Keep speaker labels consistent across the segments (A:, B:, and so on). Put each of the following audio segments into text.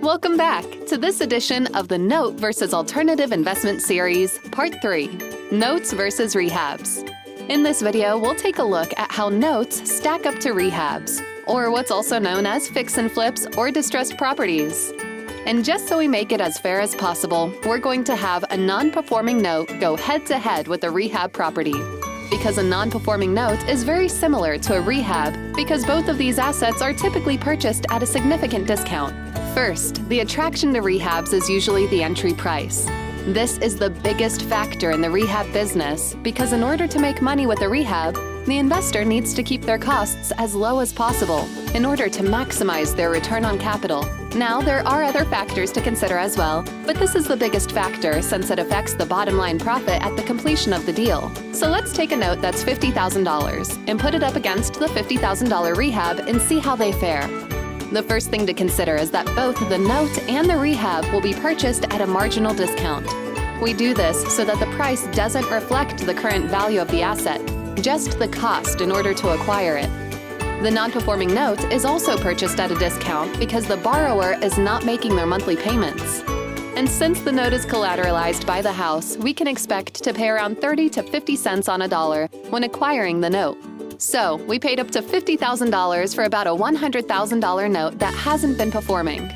A: Welcome back to this edition of the Note versus Alternative Investment Series, Part 3, Notes versus Rehabs. In this video, we'll take a look at how notes stack up to rehabs, or what's also known as fix and flips or distressed properties. And just so we make it as fair as possible, we're going to have a non-performing note go head-to-head with a rehab property. Because a non-performing note is very similar to a rehab because both of these assets are typically purchased at a significant discount. First, the attraction to rehabs is usually the entry price. This is the biggest factor in the rehab business because in order to make money with a rehab, the investor needs to keep their costs as low as possible in order to maximize their return on capital. Now, there are other factors to consider as well, but this is the biggest factor since it affects the bottom line profit at the completion of the deal. So let's take a note that's $50,000 and put it up against the $50,000 rehab and see how they fare. The first thing to consider is that both the note and the rehab will be purchased at a marginal discount. We do this so that the price doesn't reflect the current value of the asset, just the cost in order to acquire it. The non-performing note is also purchased at a discount because the borrower is not making their monthly payments. And since the note is collateralized by the house, we can expect to pay around 30 to 50 cents on a dollar when acquiring the note. So, we paid up to $50,000 for about a $100,000 note that hasn't been performing.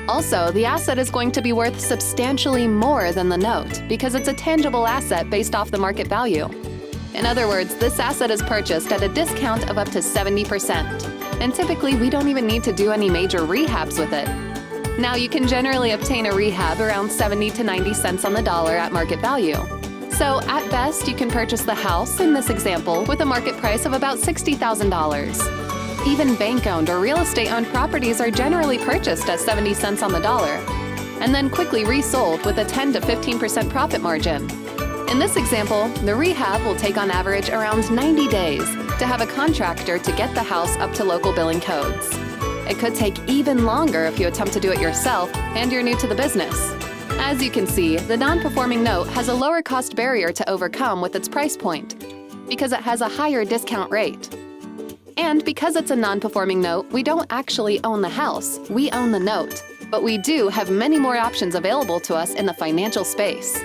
A: Also, the asset is going to be worth substantially more than the note because it's a tangible asset based off the market value. In other words, this asset is purchased at a discount of up to 70%, and typically we don't even need to do any major rehabs with it. Now, you can generally obtain a rehab around 70 to 90 cents on the dollar at market value. So, at best, you can purchase the house, in this example, with a market price of about $60,000. Even bank-owned or real estate-owned properties are generally purchased at 70 cents on the dollar, and then quickly resold with a 10 to 15% profit margin. In this example, the rehab will take on average around 90 days to have a contractor to get the house up to local billing codes. It could take even longer if you attempt to do it yourself and you're new to the business. As you can see, the non-performing note has a lower cost barrier to overcome with its price point because it has a higher discount rate. And because it's a non-performing note, we don't actually own the house, we own the note. But we do have many more options available to us in the financial space.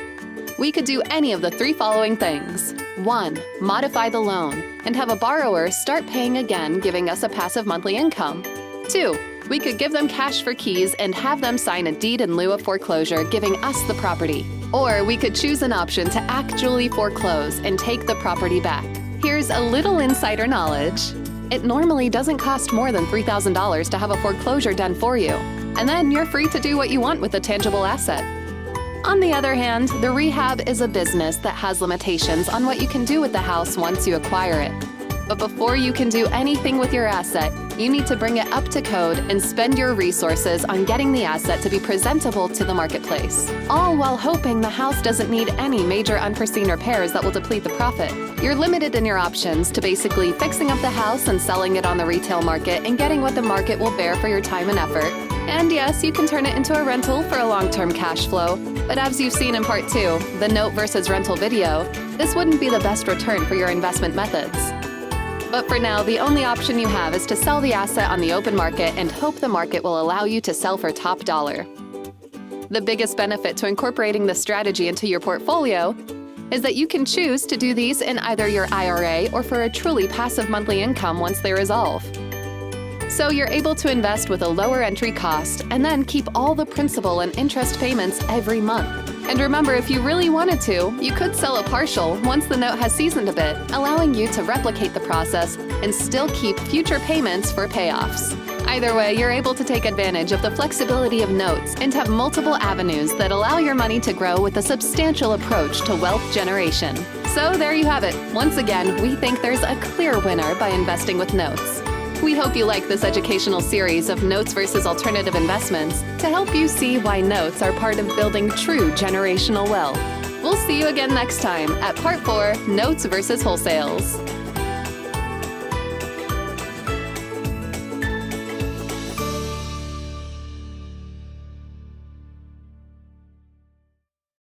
A: We could do any of the three following things. 1. Modify the loan and have a borrower start paying again, giving us a passive monthly income. 2. We could give them cash for keys and have them sign a deed in lieu of foreclosure, giving us the property. Or we could choose an option to actually foreclose and take the property back. Here's a little insider knowledge. It normally doesn't cost more than $3,000 to have a foreclosure done for you, and then you're free to do what you want with a tangible asset. On the other hand, the rehab is a business that has limitations on what you can do with the house once you acquire it. But before you can do anything with your asset, you need to bring it up to code and spend your resources on getting the asset to be presentable to the marketplace, all while hoping the house doesn't need any major unforeseen repairs that will deplete the profit. You're limited in your options to basically fixing up the house and selling it on the retail market and getting what the market will bear for your time and effort. And yes, you can turn it into a rental for a long-term cash flow, but as you've seen in Part 2, the note versus rental video, this wouldn't be the best return for your investment methods. But for now, the only option you have is to sell the asset on the open market and hope the market will allow you to sell for top dollar. The biggest benefit to incorporating this strategy into your portfolio is that you can choose to do these in either your IRA or for a truly passive monthly income once they resolve. So you're able to invest with a lower entry cost and then keep all the principal and interest payments every month. And remember, if you really wanted to, you could sell a partial once the note has seasoned a bit, allowing you to replicate the process and still keep future payments for payoffs. Either way, you're able to take advantage of the flexibility of notes and have multiple avenues that allow your money to grow with a substantial approach to wealth generation. So there you have it. Once again, we think there's a clear winner by investing with notes. We hope you like this educational series of notes versus alternative investments to help you see why notes are part of building true generational wealth. We'll see you again next time at Part 4, Notes versus Wholesales.